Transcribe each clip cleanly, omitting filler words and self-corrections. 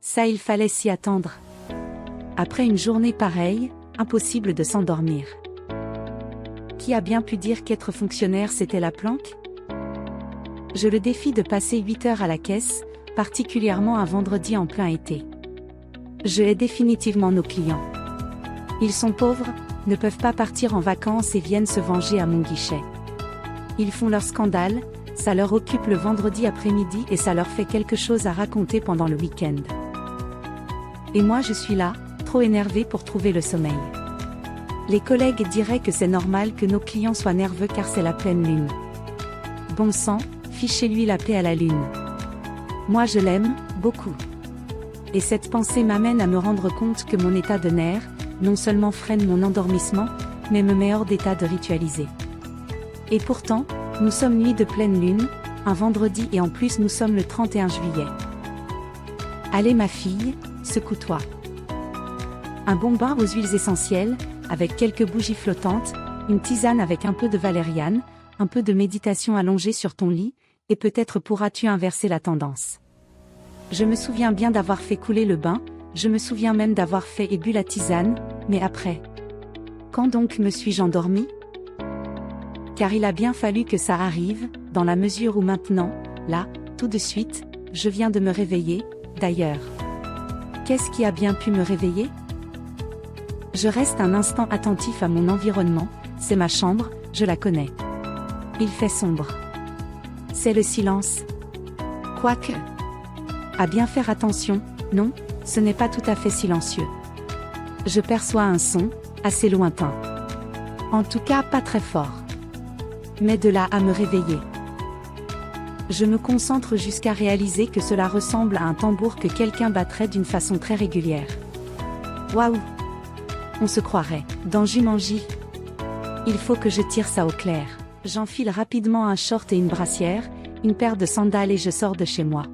Ça il fallait s'y attendre. Après une journée pareille, impossible de s'endormir. Qui a bien pu dire qu'être fonctionnaire c'était la planque? Je le défie de passer 8 heures à la caisse, particulièrement un vendredi en plein été. Je hais définitivement nos clients. Ils sont pauvres, ne peuvent pas partir en vacances et viennent se venger à mon guichet. Ils font leur scandale, ça leur occupe le vendredi après-midi et ça leur fait quelque chose à raconter pendant le week-end. Et moi je suis là, trop énervée pour trouver le sommeil. Les collègues diraient que c'est normal que nos clients soient nerveux car c'est la pleine lune. Bon sang, fichez-lui la paix à la lune. Moi je l'aime, beaucoup. Et cette pensée m'amène à me rendre compte que mon état de nerfs, non seulement freine mon endormissement, mais me met hors d'état de ritualiser. Et pourtant, nous sommes nuit de pleine lune, un vendredi et en plus nous sommes le 31 juillet. Allez ma fille, secoue-toi. Un bon bain aux huiles essentielles, avec quelques bougies flottantes, une tisane avec un peu de valériane, un peu de méditation allongée sur ton lit, et peut-être pourras-tu inverser la tendance. Je me souviens bien d'avoir fait couler le bain, je me souviens même d'avoir fait et bu la tisane, mais après. Quand donc me suis-je endormie? Car il a bien fallu que ça arrive, dans la mesure où maintenant, là, tout de suite, je viens de me réveiller, d'ailleurs. Qu'est-ce qui a bien pu me réveiller? Je reste un instant attentif à mon environnement, c'est ma chambre, je la connais. Il fait sombre. C'est le silence. Quoique. À bien faire attention, non, ce n'est pas tout à fait silencieux. Je perçois un son, assez lointain. En tout cas pas très fort. Mais de là à me réveiller. Je me concentre jusqu'à réaliser que cela ressemble à un tambour que quelqu'un battrait d'une façon très régulière. Waouh! On se croirait dans Jumanji. Il faut que je tire ça au clair. J'enfile rapidement un short et une brassière, une paire de sandales et je sors de chez moi.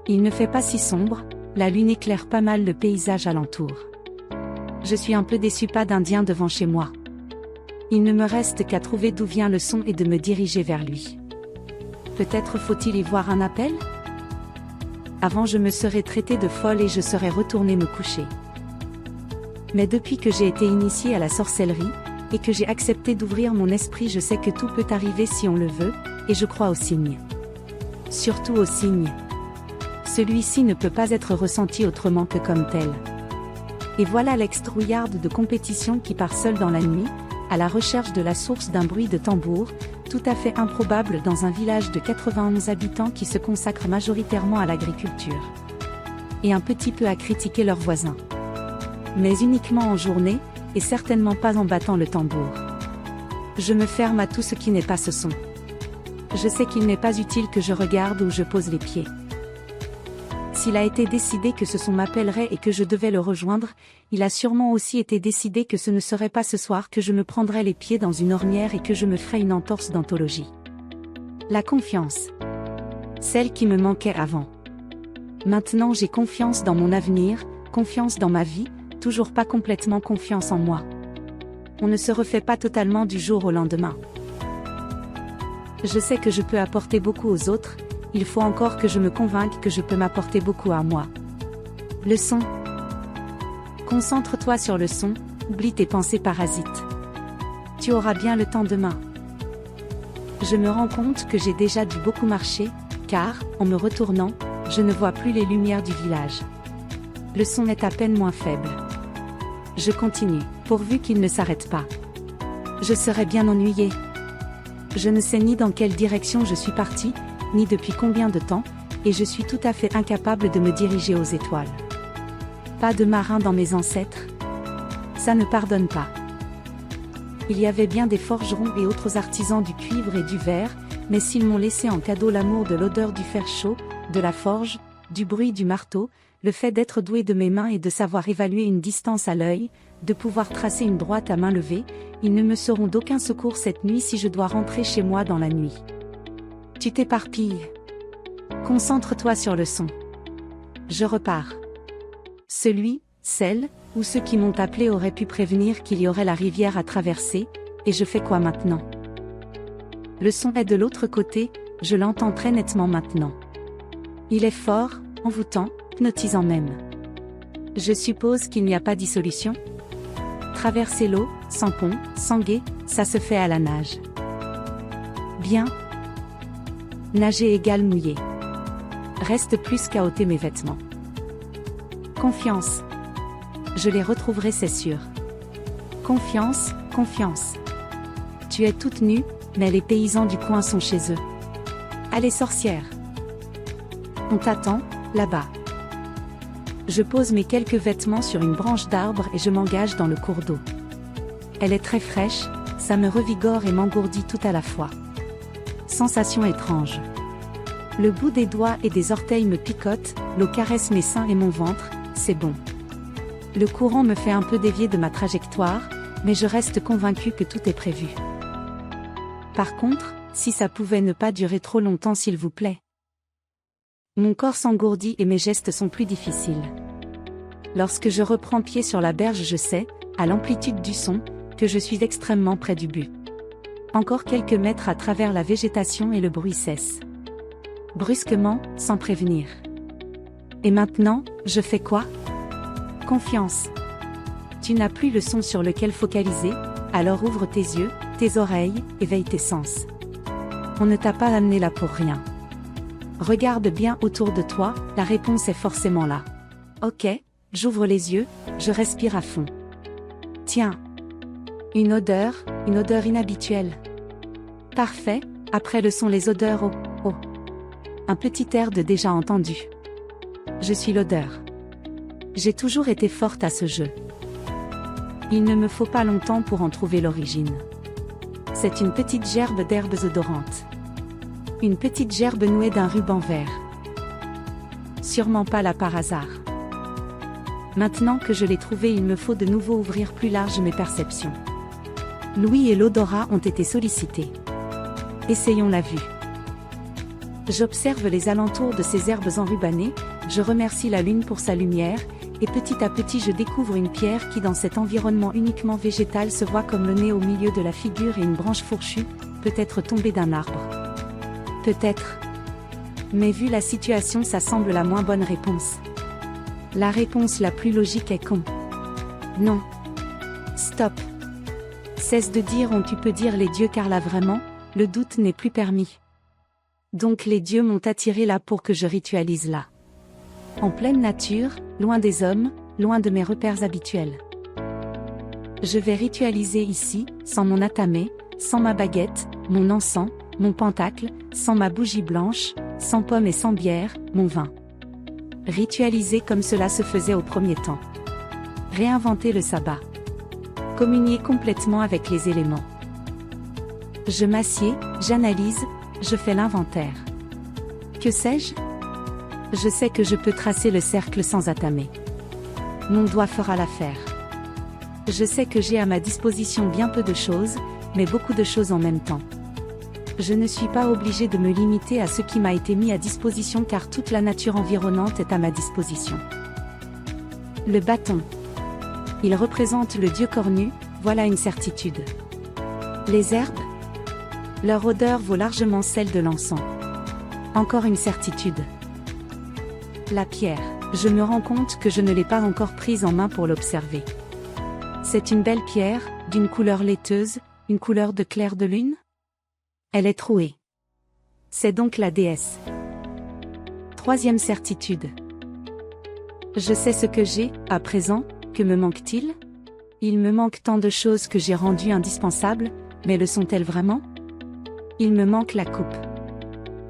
Il ne fait pas si sombre, la lune éclaire pas mal le paysage alentour. Je suis un peu déçu, pas d'Indien devant chez moi. Il ne me reste qu'à trouver d'où vient le son et de me diriger vers lui. Peut-être faut-il y voir un appel? Avant je me serais traitée de folle et je serais retournée me coucher. Mais depuis que j'ai été initiée à la sorcellerie, et que j'ai accepté d'ouvrir mon esprit, je sais que tout peut arriver si on le veut, et je crois aux signes. Surtout aux signes. Celui-ci ne peut pas être ressenti autrement que comme tel. Et voilà l'ex-trouillarde de compétition qui part seule dans la nuit, à la recherche de la source d'un bruit de tambour, tout à fait improbable dans un village de 91 habitants qui se consacre majoritairement à l'agriculture. Et un petit peu à critiquer leurs voisins. Mais uniquement en journée, et certainement pas en battant le tambour. Je me ferme à tout ce qui n'est pas ce son. Je sais qu'il n'est pas utile que je regarde où je pose les pieds. S'il a été décidé que ce son m'appellerait et que je devais le rejoindre, il a sûrement aussi été décidé que ce ne serait pas ce soir que je me prendrais les pieds dans une ornière et que je me ferais une entorse d'anthologie. La confiance. Celle qui me manquait avant. Maintenant j'ai confiance dans mon avenir, confiance dans ma vie, toujours pas complètement confiance en moi. On ne se refait pas totalement du jour au lendemain. Je sais que je peux apporter beaucoup aux autres, il faut encore que je me convainque que je peux m'apporter beaucoup à moi. Le son. Concentre-toi sur le son, oublie tes pensées parasites. Tu auras bien le temps demain. Je me rends compte que j'ai déjà dû beaucoup marcher, car, en me retournant, je ne vois plus les lumières du village. Le son est à peine moins faible. Je continue, pourvu qu'il ne s'arrête pas. Je serais bien ennuyée. Je ne sais ni dans quelle direction je suis partie, ni depuis combien de temps, et je suis tout à fait incapable de me diriger aux étoiles. Pas de marin dans mes ancêtres. Ça ne pardonne pas. Il y avait bien des forgerons et autres artisans du cuivre et du verre, mais s'ils m'ont laissé en cadeau l'amour de l'odeur du fer chaud, de la forge, du bruit du marteau, le fait d'être doué de mes mains et de savoir évaluer une distance à l'œil, de pouvoir tracer une droite à main levée, ils ne me seront d'aucun secours cette nuit si je dois rentrer chez moi dans la nuit. Tu t'éparpilles. Concentre-toi sur le son. Je repars. Celui, celle, ou ceux qui m'ont appelé auraient pu prévenir qu'il y aurait la rivière à traverser, et je fais quoi maintenant? Le son est de l'autre côté, je l'entends très nettement maintenant. Il est fort, envoûtant, hypnotisant même. Je suppose qu'il n'y a pas dissolution? Traverser l'eau, sans pont, sans gué, ça se fait à la nage. Bien. Nager égale mouiller. Reste plus qu'à ôter mes vêtements. Confiance. Je les retrouverai, c'est sûr. Confiance, confiance. Tu es toute nue, mais les paysans du coin sont chez eux. Allez, sorcière. On t'attend, là-bas. Je pose mes quelques vêtements sur une branche d'arbre et je m'engage dans le cours d'eau. Elle est très fraîche, ça me revigore et m'engourdit tout à la fois. Sensation étrange. Le bout des doigts et des orteils me picote, l'eau caresse mes seins et mon ventre, c'est bon. Le courant me fait un peu dévier de ma trajectoire, mais je reste convaincue que tout est prévu. Par contre, si ça pouvait ne pas durer trop longtemps s'il vous plaît. Mon corps s'engourdit et mes gestes sont plus difficiles. Lorsque je reprends pied sur la berge, je sais, à l'amplitude du son, que je suis extrêmement près du but. Encore quelques mètres à travers la végétation et le bruit cesse. Brusquement, sans prévenir. Et maintenant, je fais quoi? Confiance. Tu n'as plus le son sur lequel focaliser, alors ouvre tes yeux, tes oreilles, éveille tes sens. On ne t'a pas amené là pour rien. Regarde bien autour de toi, la réponse est forcément là. Ok, j'ouvre les yeux, je respire à fond. Tiens. Une odeur inhabituelle. Parfait, après le son les odeurs, oh. Un petit air de déjà entendu. Je suis l'odeur. J'ai toujours été forte à ce jeu. Il ne me faut pas longtemps pour en trouver l'origine. C'est une petite gerbe d'herbes odorantes. Une petite gerbe nouée d'un ruban vert. Sûrement pas là par hasard. Maintenant que je l'ai trouvée, il me faut de nouveau ouvrir plus large mes perceptions. L'ouïe et l'odorat ont été sollicités. Essayons la vue. J'observe les alentours de ces herbes enrubannées, je remercie la lune pour sa lumière, et petit à petit je découvre une pierre qui dans cet environnement uniquement végétal se voit comme le nez au milieu de la figure et une branche fourchue, peut-être tombée d'un arbre. Peut-être. Mais vu la situation, ça semble la moins bonne réponse. La réponse la plus logique est con. Non. Stop. Cesse de dire on, tu peux dire les dieux car là vraiment, le doute n'est plus permis. Donc les dieux m'ont attiré là pour que je ritualise là. En pleine nature, loin des hommes, loin de mes repères habituels. Je vais ritualiser ici, sans mon atamé, sans ma baguette, mon encens, mon pentacle, sans ma bougie blanche, sans pomme et sans bière, mon vin. Ritualiser comme cela se faisait au premier temps. Réinventer le sabbat. Communier complètement avec les éléments. Je m'assieds, j'analyse, je fais l'inventaire. Que sais-je? Je sais que je peux tracer le cercle sans atamer. Mon doigt fera l'affaire. Je sais que j'ai à ma disposition bien peu de choses, mais beaucoup de choses en même temps. Je ne suis pas obligé de me limiter à ce qui m'a été mis à disposition car toute la nature environnante est à ma disposition. Le bâton. Il représente le dieu cornu, voilà une certitude. Les herbes. Leur odeur vaut largement celle de l'encens. Encore une certitude. La pierre. Je me rends compte que je ne l'ai pas encore prise en main pour l'observer. C'est une belle pierre, d'une couleur laiteuse, une couleur de clair de lune? Elle est trouée. C'est donc la déesse. Troisième certitude. Je sais ce que j'ai, à présent, que me manque-t-il? Il me manque tant de choses que j'ai rendues indispensables, mais le sont-elles vraiment? Il me manque la coupe.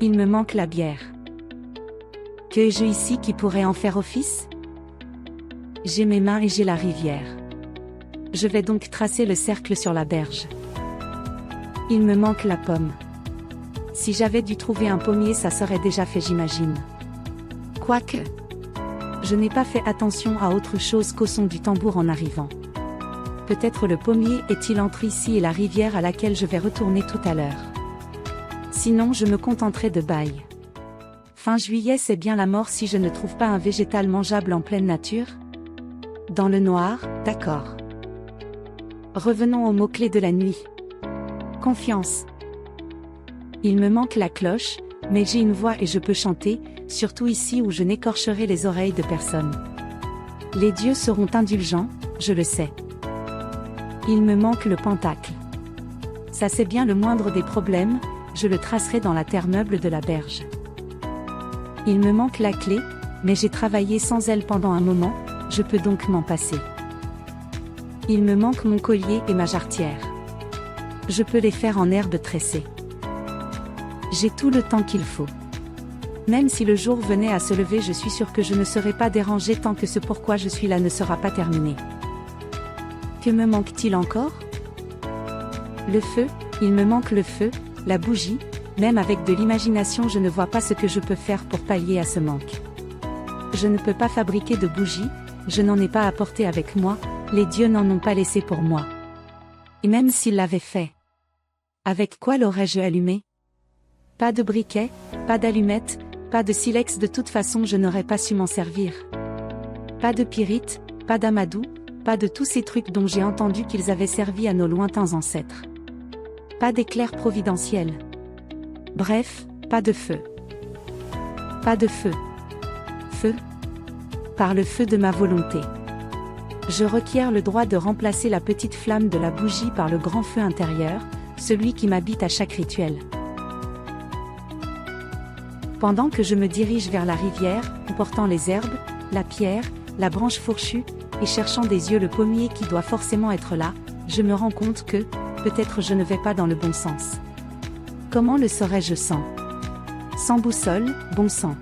Il me manque la bière. Que ai-je ici qui pourrait en faire office? J'ai mes mains et j'ai la rivière. Je vais donc tracer le cercle sur la berge. Il me manque la pomme. Si j'avais dû trouver un pommier, ça serait déjà fait, j'imagine. Quoique, je n'ai pas fait attention à autre chose qu'au son du tambour en arrivant. Peut-être le pommier est-il entre ici et la rivière à laquelle je vais retourner tout à l'heure. Sinon je me contenterai de bail. Fin juillet, c'est bien la mort si je ne trouve pas un végétal mangeable en pleine nature? Dans le noir, d'accord. Revenons au mot-clé de la nuit. Confiance. Il me manque la cloche, Mais j'ai une voix et je peux chanter, surtout ici où je n'écorcherai les oreilles de personne. Les dieux seront indulgents, je le sais. Il me manque le pentacle. Ça c'est bien le moindre des problèmes, je le tracerai dans la terre meuble de la berge. Il me manque la clé, mais j'ai travaillé sans elle pendant un moment, je peux donc m'en passer. Il me manque mon collier et ma jarretière. Je peux les faire en herbe tressée. J'ai tout le temps qu'il faut. Même si le jour venait à se lever, je suis sûre que je ne serai pas dérangée tant que ce pourquoi je suis là ne sera pas terminé. Que me manque-t-il encore? Le feu, il me manque le feu, la bougie, même avec de l'imagination je ne vois pas ce que je peux faire pour pallier à ce manque. Je ne peux pas fabriquer de bougies, je n'en ai pas apporté avec moi, les dieux n'en ont pas laissé pour moi. Et même s'ils l'avaient fait, avec quoi l'aurais-je allumé? Pas de briquet, pas d'allumettes, pas de silex, de toute façon je n'aurais pas su m'en servir. Pas de pyrite, pas d'amadou, pas de tous ces trucs dont j'ai entendu qu'ils avaient servi à nos lointains ancêtres. Pas d'éclair providentiel. Bref, pas de feu. Pas de feu. Feu. Par le feu de ma volonté. Je requiers le droit de remplacer la petite flamme de la bougie par le grand feu intérieur, celui qui m'habite à chaque rituel. Pendant que je me dirige vers la rivière, portant les herbes, la pierre, la branche fourchue, et cherchant des yeux le pommier qui doit forcément être là, je me rends compte que, peut-être je ne vais pas dans le bon sens. Comment le saurais-je sans boussole, bon sang.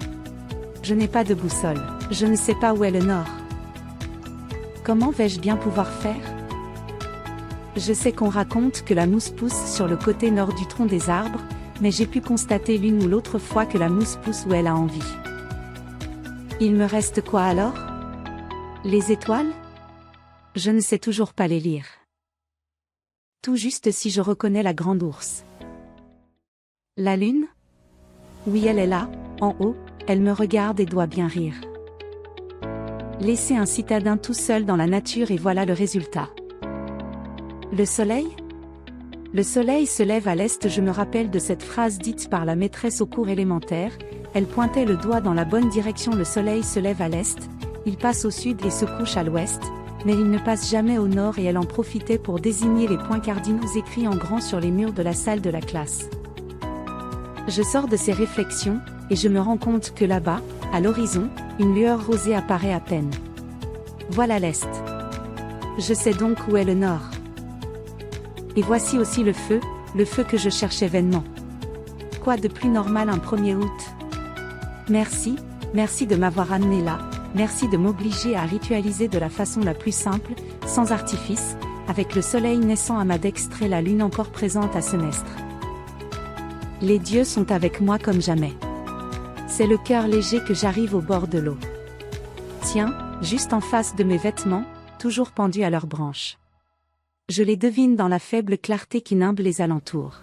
Je n'ai pas de boussole, je ne sais pas où est le nord. Comment vais-je bien pouvoir faire? Je sais qu'on raconte que la mousse pousse sur le côté nord du tronc des arbres, mais j'ai pu constater l'une ou l'autre fois que la mousse pousse où elle a envie. Il me reste quoi alors? Les étoiles? Je ne sais toujours pas les lire. Tout juste si je reconnais la grande ours. La lune? Oui, elle est là, en haut, elle me regarde et doit bien rire. Laissez un citadin tout seul dans la nature et voilà le résultat. Le soleil? Le soleil se lève à l'est, je me rappelle de cette phrase dite par la maîtresse au cours élémentaire, elle pointait le doigt dans la bonne direction. Le soleil se lève à l'est, il passe au sud et se couche à l'ouest, mais il ne passe jamais au nord et elle en profitait pour désigner les points cardinaux écrits en grand sur les murs de la salle de la classe. Je sors de ces réflexions, et je me rends compte que là-bas, à l'horizon, une lueur rosée apparaît à peine. Voilà l'est. Je sais donc où est le nord. Et voici aussi le feu que je cherchais vainement. Quoi de plus normal un 1er août? Merci de m'avoir amené là, merci de m'obliger à ritualiser de la façon la plus simple, sans artifice, avec le soleil naissant à ma dextre et la lune encore présente à Senestre. Les dieux sont avec moi comme jamais. C'est le cœur léger que j'arrive au bord de l'eau. Tiens, juste en face de mes vêtements, toujours pendus à leurs branches. Je les devine dans la faible clarté qui nimbe les alentours.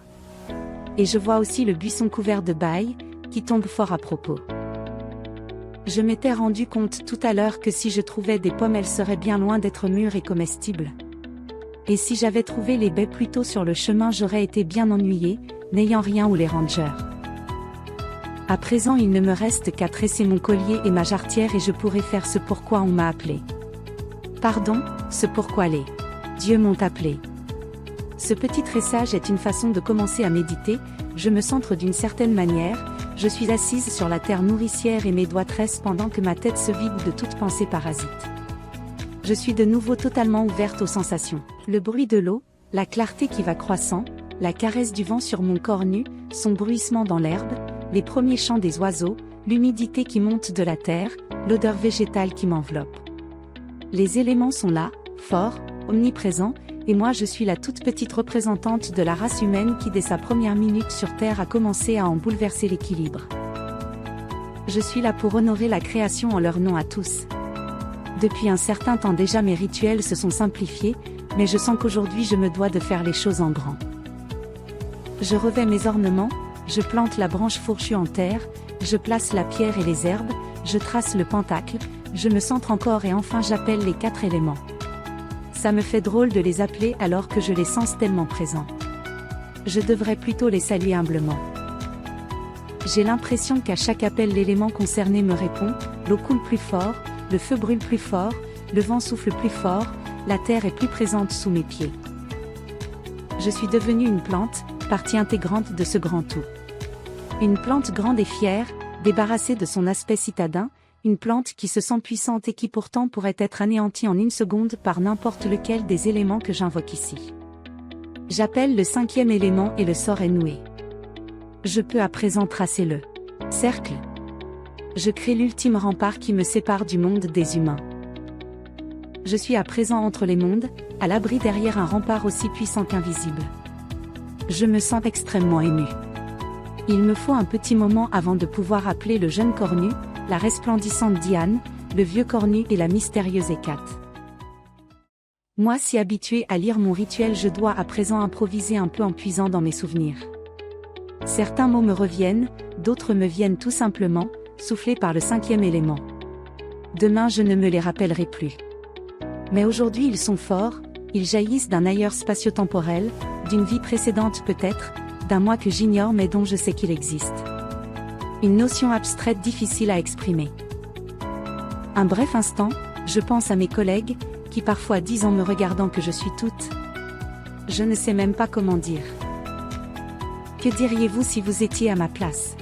Et je vois aussi le buisson couvert de baille, qui tombe fort à propos. Je m'étais rendu compte tout à l'heure que si je trouvais des pommes elles seraient bien loin d'être mûres et comestibles. Et si j'avais trouvé les baies plus tôt sur le chemin j'aurais été bien ennuyée, n'ayant rien où les rangers. À présent il ne me reste qu'à tresser mon collier et ma jarretière et je pourrai faire ce pourquoi on m'a appelé. Pardon, ce pourquoi les dieux m'ont appelé. Ce petit tressage est une façon de commencer à méditer, je me centre d'une certaine manière, je suis assise sur la terre nourricière et mes doigts tressent pendant que ma tête se vide de toute pensée parasite. Je suis de nouveau totalement ouverte aux sensations. Le bruit de l'eau, la clarté qui va croissant, la caresse du vent sur mon corps nu, son bruissement dans l'herbe, les premiers chants des oiseaux, l'humidité qui monte de la terre, l'odeur végétale qui m'enveloppe. Les éléments sont là, forts, omniprésents, et moi je suis la toute petite représentante de la race humaine qui dès sa première minute sur Terre a commencé à en bouleverser l'équilibre. Je suis là pour honorer la création en leur nom à tous. Depuis un certain temps déjà mes rituels se sont simplifiés, mais je sens qu'aujourd'hui je me dois de faire les choses en grand. Je revais mes ornements, je plante la branche fourchue en terre, je place la pierre et les herbes, je trace le pentacle, je me centre encore et enfin j'appelle les 4 éléments. Ça me fait drôle de les appeler alors que je les sens tellement présents. Je devrais plutôt les saluer humblement. J'ai l'impression qu'à chaque appel l'élément concerné me répond, l'eau coule plus fort, le feu brûle plus fort, le vent souffle plus fort, la terre est plus présente sous mes pieds. Je suis devenue une plante, partie intégrante de ce grand tout. Une plante grande et fière, débarrassée de son aspect citadin, une plante qui se sent puissante et qui pourtant pourrait être anéantie en une seconde par n'importe lequel des éléments que j'invoque ici. J'appelle le 5e élément et le sort est noué. Je peux à présent tracer le cercle. Je crée l'ultime rempart qui me sépare du monde des humains. Je suis à présent entre les mondes, à l'abri derrière un rempart aussi puissant qu'invisible. Je me sens extrêmement ému. Il me faut un petit moment avant de pouvoir appeler le jeune cornu, la resplendissante Diane, le vieux cornu et la mystérieuse Hécate. Moi si habitué à lire mon rituel, je dois à présent improviser un peu en puisant dans mes souvenirs. Certains mots me reviennent, d'autres me viennent tout simplement, soufflés par le 5e élément. Demain je ne me les rappellerai plus. Mais aujourd'hui ils sont forts, ils jaillissent d'un ailleurs spatio-temporel, d'une vie précédente peut-être, d'un moi que j'ignore mais dont je sais qu'il existe. Une notion abstraite difficile à exprimer. Un bref instant, je pense à mes collègues, qui parfois disent en me regardant que je suis toute. Je ne sais même pas comment dire. Que diriez-vous si vous étiez à ma place?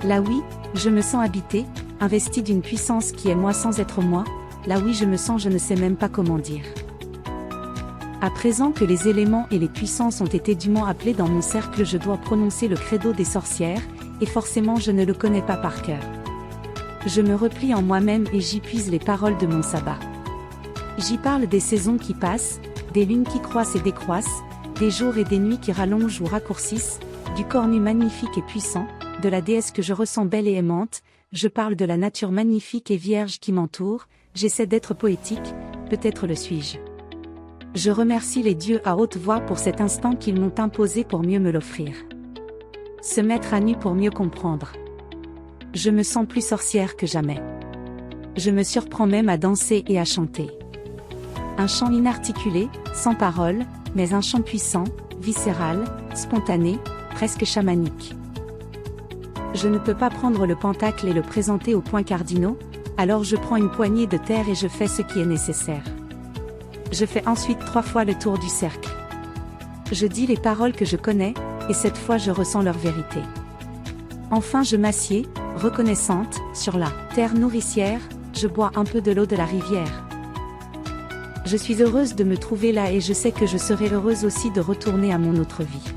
Là oui, je me sens habitée, investie d'une puissance qui est moi sans être moi, là oui je me sens je ne sais même pas comment dire. À présent que les éléments et les puissances ont été dûment appelés dans mon cercle, je dois prononcer le credo des sorcières, et forcément je ne le connais pas par cœur. Je me replie en moi-même et j'y puise les paroles de mon sabbat. J'y parle des saisons qui passent, des lunes qui croissent et décroissent, des jours et des nuits qui rallongent ou raccourcissent, du cornu magnifique et puissant, de la déesse que je ressens belle et aimante, je parle de la nature magnifique et vierge qui m'entoure, j'essaie d'être poétique, peut-être le suis-je. Je remercie les dieux à haute voix pour cet instant qu'ils m'ont imposé pour mieux me l'offrir. Se mettre à nu pour mieux comprendre. Je me sens plus sorcière que jamais. Je me surprends même à danser et à chanter. Un chant inarticulé, sans parole, mais un chant puissant, viscéral, spontané, presque chamanique. Je ne peux pas prendre le pentacle et le présenter aux points cardinaux, alors je prends une poignée de terre et je fais ce qui est nécessaire. Je fais ensuite 3 fois le tour du cercle. Je dis les paroles que je connais, et cette fois je ressens leur vérité. Enfin je m'assieds, reconnaissante, sur la terre nourricière, je bois un peu de l'eau de la rivière. Je suis heureuse de me trouver là et je sais que je serai heureuse aussi de retourner à mon autre vie.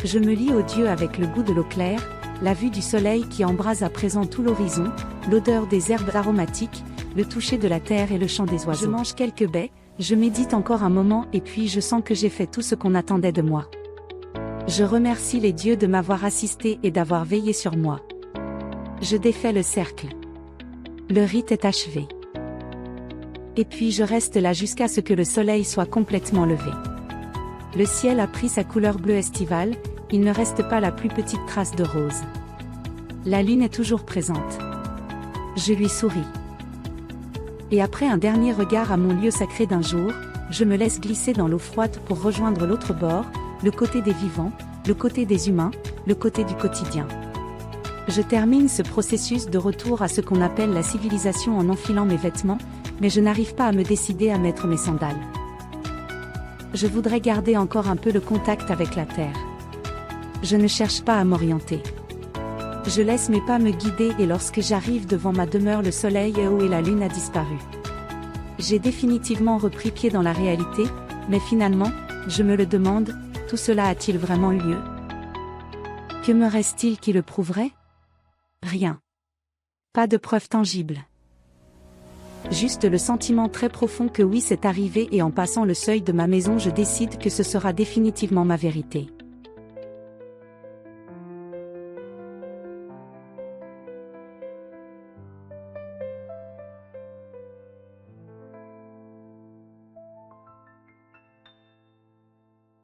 Je me lie au Dieu avec le goût de l'eau claire, la vue du soleil qui embrase à présent tout l'horizon, l'odeur des herbes aromatiques, le toucher de la terre et le chant des oiseaux. Je mange quelques baies, je médite encore un moment et puis je sens que j'ai fait tout ce qu'on attendait de moi. Je remercie les dieux de m'avoir assisté et d'avoir veillé sur moi. Je défais le cercle. Le rite est achevé. Et puis je reste là jusqu'à ce que le soleil soit complètement levé. Le ciel a pris sa couleur bleue estivale, il ne reste pas la plus petite trace de rose. La lune est toujours présente. Je lui souris. Et après un dernier regard à mon lieu sacré d'un jour, je me laisse glisser dans l'eau froide pour rejoindre l'autre bord, le côté des vivants, le côté des humains, le côté du quotidien. Je termine ce processus de retour à ce qu'on appelle la civilisation en enfilant mes vêtements, mais je n'arrive pas à me décider à mettre mes sandales. Je voudrais garder encore un peu le contact avec la terre. Je ne cherche pas à m'orienter. Je laisse mes pas me guider et lorsque j'arrive devant ma demeure, le soleil est haut et la lune a disparu. J'ai définitivement repris pied dans la réalité, mais finalement, je me le demande, tout cela a-t-il vraiment eu lieu? Que me reste-t-il qui le prouverait? Rien. Pas de preuve tangible. Juste le sentiment très profond que oui c'est arrivé et en passant le seuil de ma maison je décide que ce sera définitivement ma vérité.